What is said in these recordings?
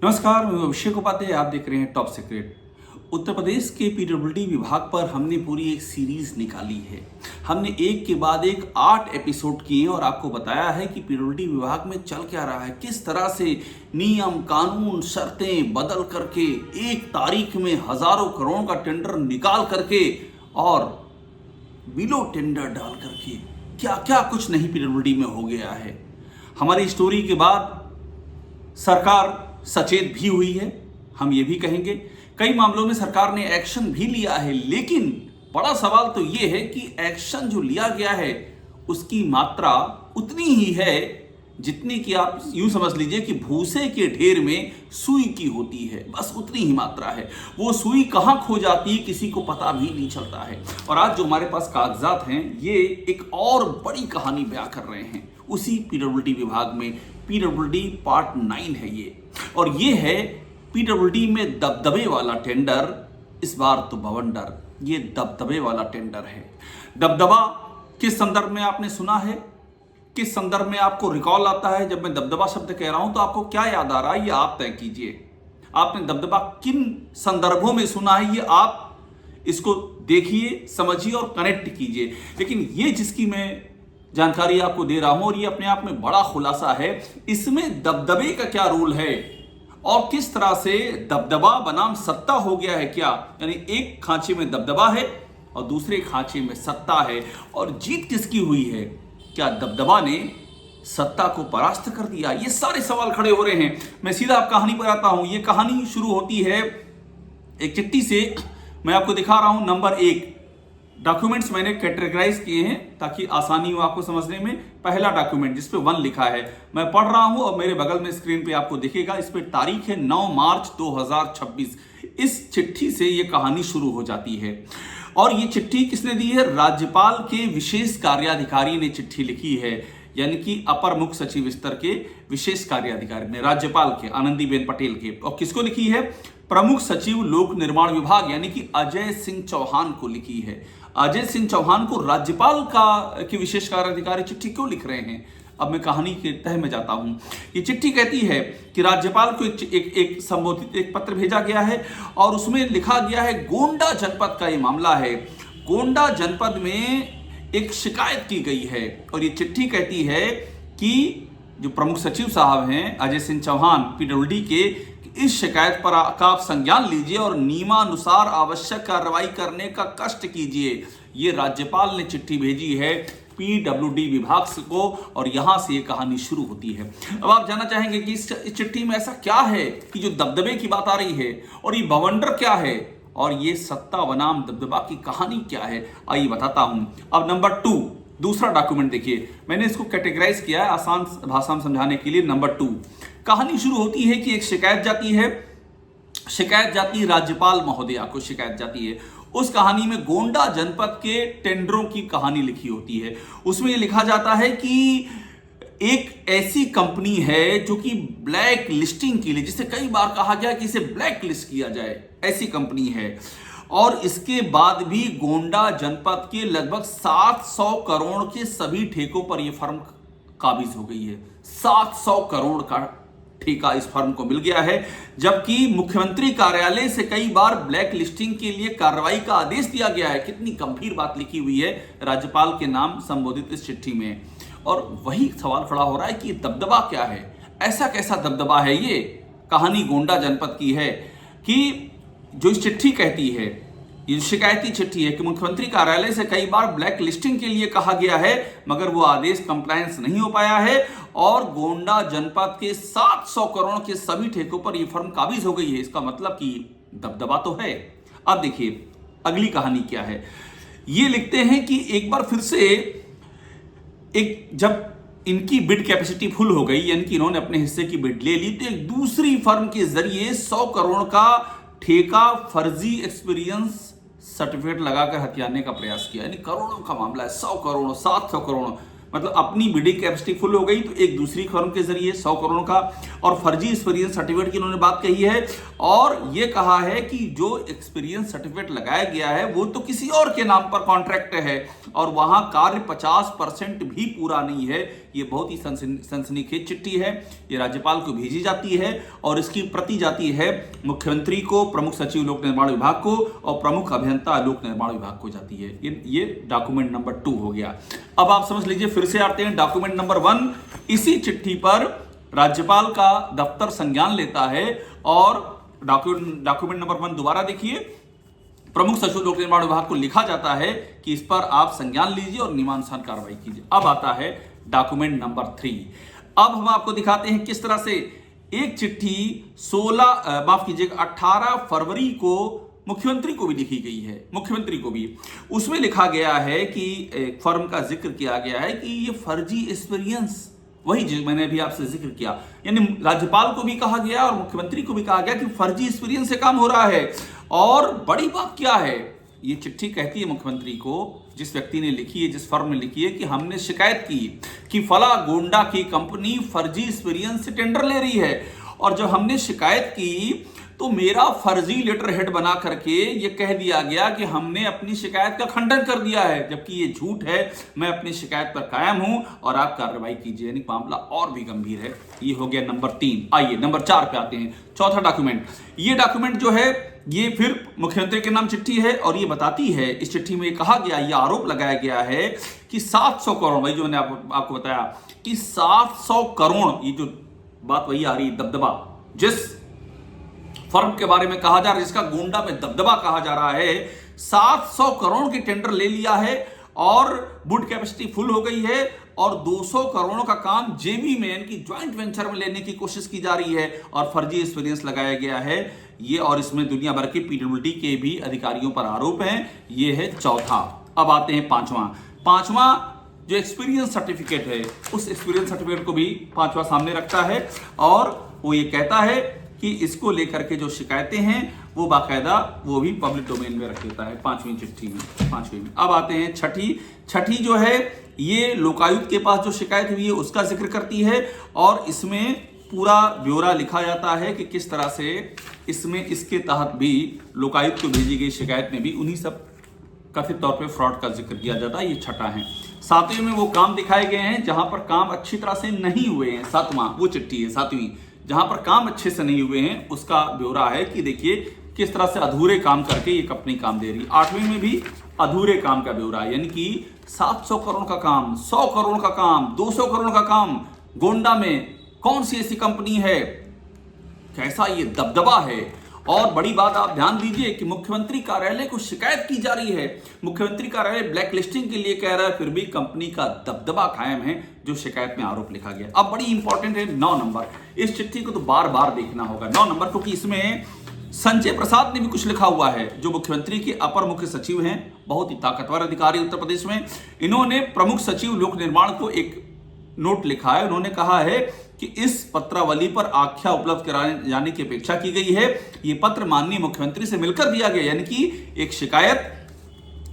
नमस्कार, मैं अभिषेक उपाध्याय। आप देख रहे हैं टॉप सीक्रेट। उत्तर प्रदेश के पीडब्ल्यूडी विभाग पर हमने पूरी एक सीरीज निकाली है। हमने एक के बाद एक 8 एपिसोड किए और आपको बताया है कि पीडब्ल्यूडी विभाग में चल क्या रहा है, किस तरह से नियम कानून शर्तें बदल करके एक तारीख में हजारों करोड़ का टेंडर निकाल करके और बिलो टेंडर डाल करके क्या क्या कुछ नहीं पीडब्ल्यूडी में हो गया है। हमारी स्टोरी के बाद सरकार सचेत भी हुई है, हम ये भी कहेंगे। कई मामलों में सरकार ने एक्शन भी लिया है, लेकिन बड़ा सवाल तो ये है कि एक्शन जो लिया गया है उसकी मात्रा उतनी ही है जितनी कि आप यूं समझ लीजिए कि भूसे के ढेर में सुई की होती है, बस उतनी ही मात्रा है। वो सुई कहां खो जाती है किसी को पता भी नहीं चलता है। और आज जो हमारे पास कागजात हैं ये एक और बड़ी कहानी बयां कर रहे हैं उसी पीडब्ल्यूडी विभाग में। पीडब्ल्यूडी पार्ट 9 है ये, और ये है पीडब्ल्यूडी में दबदबे वाला टेंडर। इस बार तो बवंडर, ये दबदबे वाला टेंडर है। दबदबा किस संदर्भ में आपने सुना है, किस संदर्भ में आपको रिकॉल आता है? जब मैं दबदबा शब्द कह रहा हूं तो आपको क्या याद आ रहा है, ये आप तय कीजिए। आपने दबदबा किन संदर्भों में सुना है, ये आप इसको देखिए, समझिए और कनेक्ट कीजिए। लेकिन ये जिसकी मैं जानकारी आपको दे रहा हूं और ये अपने आप में बड़ा खुलासा है, इसमें दबदबे का क्या रोल है और किस तरह से दबदबा बनाम सत्ता हो गया है। क्या यानी एक खांचे में दबदबा है और दूसरे खांचे में सत्ता है, और जीत किसकी हुई है? क्या दबदबा ने सत्ता को परास्त कर दिया? ये सारे सवाल खड़े हो रहे हैं। मैं सीधा आप कहानी पर आता हूं। ये कहानी शुरू होती है एक चिट्ठी से। मैं आपको दिखा रहा हूं नंबर 1। डॉक्यूमेंट्स मैंने कैटेगराइज किए हैं ताकि आसानी हो आपको समझने में। पहला डॉक्यूमेंट जिस पे 1 लिखा है, मैं पढ़ रहा हूं और मेरे बगल में स्क्रीन पे आपको दिखेगा। इस पे तारीख है 9 मार्च 2026। इस चिट्ठी से ये कहानी शुरू हो जाती है। और ये चिट्ठी किसने दी है? राज्यपाल के विशेष कार्याधिकारी ने चिट्ठी लिखी है, यानी कि अपर मुख्य सचिव स्तर के विशेष कार्याधिकारी ने, राज्यपाल के आनंदीबेन पटेल के। और किसको लिखी है? प्रमुख सचिव लोक निर्माण विभाग यानी कि अजय सिंह चौहान को लिखी है। अजय सिंह चौहान को राज्यपाल की विशेष कार्याधिकारी चिट्ठी क्यों लिख रहे हैं? अब मैं कहानी के तह में जाता हूं। ये चिट्ठी कहती है कि राज्यपाल को एक संबोधित एक पत्र भेजा गया है और उसमें लिखा गया है, गोंडा जनपद का ये मामला है। गोंडा जनपद में एक शिकायत की गई है और ये चिट्ठी कहती है कि जो प्रमुख सचिव साहब हैं अजय सिंह चौहान पीडब्ल्यूडी के, इस शिकायत पर आप संज्ञान लीजिए और नियमानुसार आवश्यक कार्रवाई करने का कष्ट कीजिए। ये राज्यपाल ने चिट्ठी भेजी है पीडब्ल्यूडी विभाग को और यहां से ये कहानी शुरू होती है। अब आप जानना चाहेंगे कि इस चिट्ठी में ऐसा क्या है कि जो दबदबे की बात आ रही है, और ये बवंडर क्या है, और ये सत्ता बनाम दबदबा की कहानी क्या है? आइए बताता हूं। अब नंबर 2, दूसरा डॉक्यूमेंट देखिए। मैंने इसको कैटेगराइज किया है आसान भाषा में समझाने के लिए। नंबर 2, कहानी शुरू होती है कि एक शिकायत जाती है। शिकायत जाती है राज्यपाल महोदया को, शिकायत जाती है। उस कहानी में गोंडा जनपद के टेंडरों की कहानी लिखी होती है। उसमें यह लिखा जाता है कि एक ऐसी कंपनी है जो कि ब्लैक लिस्टिंग के लिए, जिसे कई बार कहा गया कि इसे ब्लैक लिस्ट किया जाए, ऐसी कंपनी है। और इसके बाद भी गोंडा जनपद के लगभग 700 करोड़ के सभी ठेकों पर यह फर्म काबिज हो गई है। 700 करोड़ का ठेका इस फर्म को मिल गया है, जबकि मुख्यमंत्री कार्यालय से कई बार ब्लैक लिस्टिंग के लिए कार्रवाई का आदेश दिया गया है। कितनी गंभीर बात लिखी हुई है राज्यपाल के नाम संबोधित इस चिट्ठी में। और वही सवाल खड़ा हो रहा है कि दबदबा क्या है, ऐसा कैसा दबदबा है? ये कहानी गोंडा जनपद की है कि जो इस चिट्ठी कहती है, ये शिकायती चिट्ठी है कि मुख्यमंत्री कार्यालय से कई बार ब्लैक लिस्टिंग के लिए कहा गया है, मगर वो आदेश कंप्लायंस नहीं हो पाया है और गोंडा जनपद के 700 करोड़ के सभी ठेकों पर ये फर्म काबिज हो गई है। इसका मतलब कि दबदबा तो है। अब देखिए अगली कहानी क्या है। ये लिखते हैं कि एक बार फिर से जब इनकी बिड कैपेसिटी फुल हो गई, यानी कि इन्होंने अपने हिस्से की बिड ले ली, तो एक दूसरी फर्म के जरिए 100 करोड़ का ठेका फर्जी एक्सपीरियंस सर्टिफिकेट लगाकर हथियाने का प्रयास किया। यानी करोड़ों का मामला है, 100 करोड़ 700 करोड़, मतलब अपनी बिडिंग कैपेसिटी फुल हो गई तो एक दूसरी फर्म के जरिए 100 करोड़ का और फर्जी एक्सपीरियंस सर्टिफिकेट की इन्होंने बात कही है। और यह कहा है कि जो एक्सपीरियंस सर्टिफिकेट लगाया गया है वो तो किसी और के नाम पर कॉन्ट्रैक्ट है और वहां कार्य 50% भी पूरा नहीं है। ये बहुत ही सनसनीखेज चिट्ठी है। ये राज्यपाल को भेजी जाती है और इसकी प्रति जाती है मुख्यमंत्री को, प्रमुख सचिव लोक निर्माण विभाग को और प्रमुख अभियंता लोक निर्माण विभाग को जाती है। ये डॉक्यूमेंट नंबर 2 हो गया। अब आप समझ लीजिए, फिर से आते हैं डॉक्यूमेंट नंबर 1। इसी चिट्ठी पर राज्यपाल का दफ्तर संज्ञान लेता है और डॉक्यूमेंट नंबर 1 दोबारा देखिए। प्रमुख सचिव लोक निर्माण विभाग को लिखा जाता है कि इस पर आप संज्ञान लीजिए और नियमानुसार कार्रवाई कीजिए। अब आता है डॉक्यूमेंट नंबर 3। अब हम आपको दिखाते हैं किस तरह से एक चिट्ठी 18 फरवरी को मुख्यमंत्री को भी लिखी गई है। मुख्यमंत्री को भी उसमें लिखा गया है कि एक फर्म का जिक्र किया गया है कि ये फर्जी एक्सपीरियंस, वही जो मैंने अभी आपसे जिक्र किया, यानी राज्यपाल को भी कहा गया और मुख्यमंत्री को भी कहा गया कि फर्जी एक्सपीरियंस से काम हो रहा है। और बड़ी बात क्या है, ये चिट्ठी कहती है मुख्यमंत्री को, जिस व्यक्ति ने लिखी है, जिस फर्म ने लिखी है, कि हमने शिकायत की कि फला गोंडा की कंपनी फर्जी एक्सपीरियंस से टेंडर ले रही है। और जब हमने शिकायत की तो मेरा फर्जी लेटर हेड बना करके ये कह दिया गया कि हमने अपनी शिकायत का खंडन कर दिया है, जबकि ये झूठ है। मैं अपनी शिकायत पर कायम हूं और आप कार्रवाई कीजिए। यानी मामला और भी गंभीर है। ये हो गया नंबर 3। आइए नंबर 4 पे आते हैं, चौथा डॉक्यूमेंट। ये डॉक्यूमेंट जो है ये फिर मुख्यमंत्री के नाम चिट्ठी है और ये बताती है, इस चिट्ठी में कहा गया, ये आरोप लगाया गया है कि 700 करोड़, भाई जो मैंने आपको बताया कि 700 करोड़, ये जो बात वही आ रही है, दबदबा जिस फर्म के बारे में कहा जा रहा है, जिसका गोंडा में दबदबा कहा जा रहा है, 700 करोड़ की टेंडर ले लिया है और वुड कैपेसिटी फुल हो गई है और 200 करोड़ का काम जेवी में यानी कि ज्वाइंट वेंचर में लेने की कोशिश की जा रही है और फर्जी एक्सपीरियंस लगाया गया है ये। और इसमें दुनिया भर के पीडब्ल्यूडी के भी अधिकारियों पर आरोप हैं। ये है चौथा। अब आते हैं पांचवा जो एक्सपीरियंस सर्टिफिकेट है, उस एक्सपीरियंस सर्टिफिकेट को भी पांचवा सामने रखता है और वो ये कहता है कि इसको लेकर के जो शिकायतें हैं वो बाकायदा वो भी पब्लिक डोमेन में रख देता है। 5वीं चिट्ठी में, 5वीं में। अब आते हैं छठी जो है ये लोकायुक्त के पास जो शिकायत हुई है उसका जिक्र करती है और इसमें पूरा ब्यौरा लिखा जाता है कि किस तरह से इसमें इसके तहत भी लोकायुक्त को भेजी गई शिकायत में भी उन्हीं सब कथित तौर पे फ्रॉड का जिक्र किया जाता है। ये छठा है। 7वें में वो काम दिखाए गए हैं जहां पर काम अच्छी तरह से नहीं हुए हैं। 7वां वो चिट्ठी है, 7वीं, जहां पर काम अच्छे से नहीं हुए हैं उसका ब्यौरा है कि देखिए किस तरह से अधूरे काम करके ये कंपनी काम दे रही। 8वीं में भी अधूरे काम का ब्यौरा है, यानी कि 700 करोड़ का काम, 100 करोड़ का काम, 200 करोड़ का काम गोंडा में कौन सी ऐसी कंपनी है, कैसा ये दबदबा है। और बड़ी बात आप ध्यान दीजिए कि मुख्यमंत्री कार्यालय को शिकायत की जा रही है, मुख्यमंत्री कार्यालय ब्लैक लिस्टिंग के लिए कह रहा है, फिर भी कंपनी का दबदबा कायम है जो शिकायत में आरोप लिखा गया। अब बड़ी इंपॉर्टेंट है 9 नंबर। इस चिट्ठी को तो बार बार देखना होगा 9 नंबर, क्योंकि इसमें संजय प्रसाद ने भी कुछ लिखा हुआ है जो मुख्यमंत्री के अपर मुख्य सचिव हैं, बहुत ही ताकतवर अधिकारी उत्तर प्रदेश में। इन्होंने प्रमुख सचिव लोक निर्माण को एक नोट लिखा है। उन्होंने कहा है कि इस पत्रावली पर आख्या उपलब्ध कराने जाने की अपेक्षा की गई है। यह पत्र माननीय मुख्यमंत्री से मिलकर दिया गया, यानी कि एक शिकायत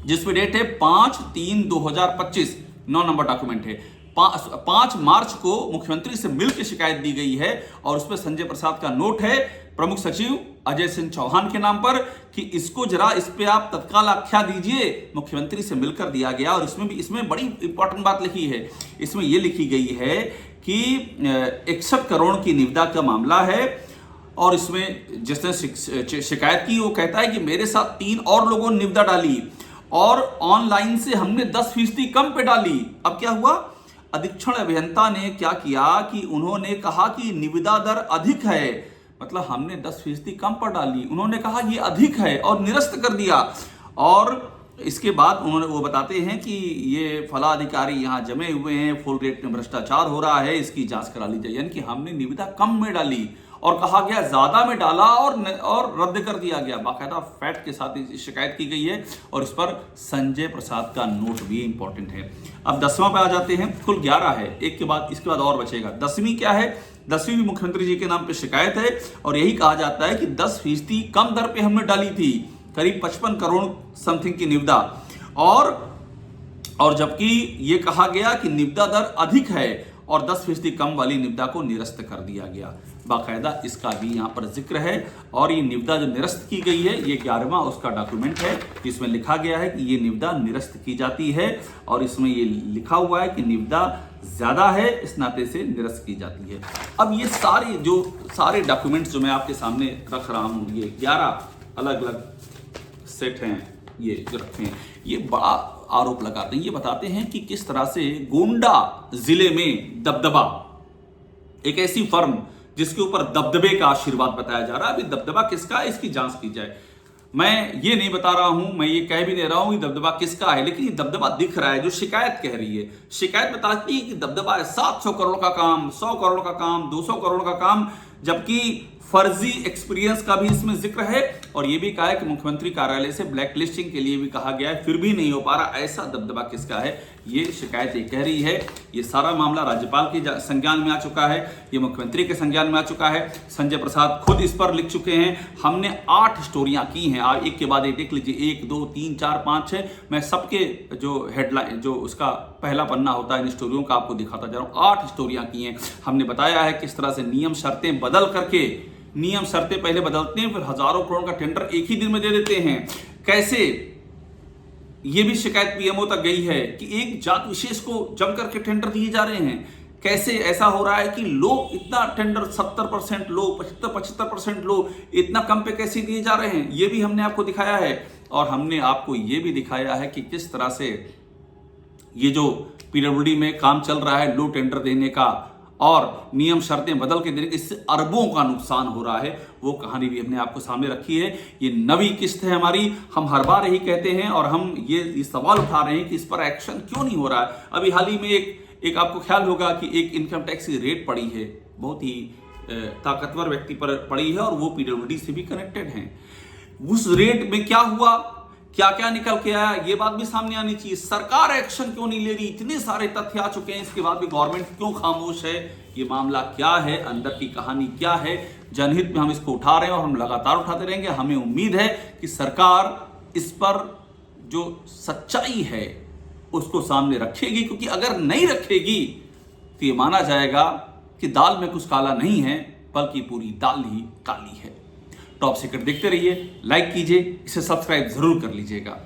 जिसमें डेट है 5/3/2025, 9 नंबर डॉक्यूमेंट है। 5 मार्च को मुख्यमंत्री से मिलकर शिकायत दी गई है और उसमें संजय प्रसाद का नोट है प्रमुख सचिव अजय सिंह चौहान के नाम पर कि इसको जरा इस पे आप तत्काल आख्या दीजिए। मुख्यमंत्री से मिलकर दिया गया और इसमें बड़ी इंपॉर्टेंट बात लिखी है। इसमें यह लिखी गई है कि 61 करोड़ की निविदा का मामला है और इसमें जिसने शिकायत की वो कहता है कि मेरे साथ 3 और लोगों ने निविदा डाली और ऑनलाइन से हमने 10% कम पे डाली। अब क्या हुआ, अधीक्षण अभियंता ने क्या किया कि उन्होंने कहा कि निविदा दर अधिक है, मतलब हमने 10% कम पर डाली, उन्होंने कहा ये अधिक है और निरस्त कर दिया। और इसके बाद उन्होंने वो बताते हैं कि ये फला अधिकारी यहाँ जमे हुए हैं, फुल रेट में भ्रष्टाचार हो रहा है, इसकी जांच करा ली जाए। यानी कि हमने निविदा कम में डाली और कहा गया ज्यादा में डाला और रद्द कर दिया गया। बाकायदा फैक्ट के साथ शिकायत की गई है और इस पर संजय प्रसाद का नोट भी इंपॉर्टेंट है। अब 10वां पे आ जाते हैं। कुल 11 है, एक के बाद इसके बाद और बचेगा। 10वीं क्या है, 10वीं भी मुख्यमंत्री जी के नाम पे शिकायत है और यही कहा जाता है कि 10% कम दर पे हमने डाली थी, करीब 55 करोड़ समथिंग की निविदा, और जबकि ये कहा गया कि निविदा दर अधिक है और 10% कम वाली निविदा को निरस्त कर दिया गया। बाकायदा इसका भी यहाँ पर जिक्र है। और ये निविदा जो निरस्त की गई है, ये 11वां उसका डॉक्यूमेंट है जिसमें लिखा गया है कि ये निविदा निरस्त की जाती है और इसमें ये लिखा हुआ है कि निविदा ज्यादा है इस नाते से निरस्त की जाती है। अब ये सारे डॉक्यूमेंट्स जो मैं आपके सामने रख रहा हूँ, ये 11 अलग अलग सेट हैं, ये जो रखे हैं, ये बड़ा आरोप लगाते हैं। ये बताते हैं कि किस तरह से गोंडा जिले में दबदबा, एक ऐसी फर्म जिसके ऊपर दबदबे का आशीर्वाद बताया जा रहा है। अभी दबदबा किसका है इसकी जांच की जाए। मैं ये नहीं बता रहा हूं, मैं ये कह भी नहीं रहा हूं कि दबदबा किसका है, लेकिन ये दबदबा दिख रहा है जो शिकायत कह रही है। शिकायत बताती है कि दबदबा है 700 करोड़ का काम, 100 करोड़ का काम, 200 करोड़ का काम, जबकि फर्जी एक्सपीरियंस का भी इसमें जिक्र है। और यह भी कहा है कि मुख्यमंत्री कार्यालय से ब्लैक लिस्टिंग के लिए भी कहा गया है, फिर भी नहीं हो पा रहा। ऐसा दबदबा किसका है, ये शिकायत ये कह रही है। ये सारा मामला राज्यपाल के संज्ञान में आ चुका है, ये मुख्यमंत्री के संज्ञान में आ चुका है। संजय प्रसाद खुद इस पर लिख चुके हैं। हमने 8 स्टोरियां की हैं, आप एक के बाद एक देख लीजिए, 1 2 3 4 5 6, मैं सबके जो हेडलाइन, जो उसका पहला पन्ना होता है इन स्टोरियों का, आपको दिखाता जा रहा हूं। 8 स्टोरियां की हैं। हमने बताया है किस तरह से नियम शर्तें बदल करके, नियम शर्तें पहले बदलते हैं, फिर हजारों करोड़ का टेंडर एक ही दिन में दे देते हैं। कैसे, यह भी शिकायत पीएमओ तक गई है कि एक जात विशेष को जम करके टेंडर दिए जा रहे हैं। कैसे ऐसा हो रहा है कि लोग इतना टेंडर 70% लो, 75% लो, इतना कम पे कैसे दिए जा रहे हैं, यह भी हमने आपको दिखाया है। और हमने आपको यह भी दिखाया है कि किस तरह से ये जो पीडब्ल्यूडी में काम चल रहा है लो टेंडर देने का और नियम शर्तें बदल के देने के, इससे अरबों का नुकसान हो रहा है, वो कहानी भी हमने आपको सामने रखी है। ये नवी किस्त है हमारी, हम हर बार यही कहते हैं और हम ये सवाल उठा रहे हैं कि इस पर एक्शन क्यों नहीं हो रहा है। अभी हाल ही में एक आपको ख्याल होगा कि एक इनकम टैक्स की रेट पड़ी है, बहुत ही ताकतवर व्यक्ति पर पड़ी है और वो पीडब्ल्यूडी से भी कनेक्टेड हैं। उस रेट में क्या हुआ, क्या क्या निकल के आया, ये बात भी सामने आनी चाहिए। सरकार एक्शन क्यों नहीं ले रही, इतने सारे तथ्य आ चुके हैं, इसके बाद भी गवर्नमेंट क्यों खामोश है, ये मामला क्या है, अंदर की कहानी क्या है। जनहित में हम इसको उठा रहे हैं और हम लगातार उठाते रहेंगे। हमें उम्मीद है कि सरकार इस पर जो सच्चाई है उसको सामने रखेगी, क्योंकि अगर नहीं रखेगी तो ये माना जाएगा कि दाल में कुछ काला नहीं है, बल्कि पूरी दाल ही काली है। टॉप सीक्रेट देखते रहिए, लाइक कीजिए, इसे सब्सक्राइब जरूर कर लीजिएगा।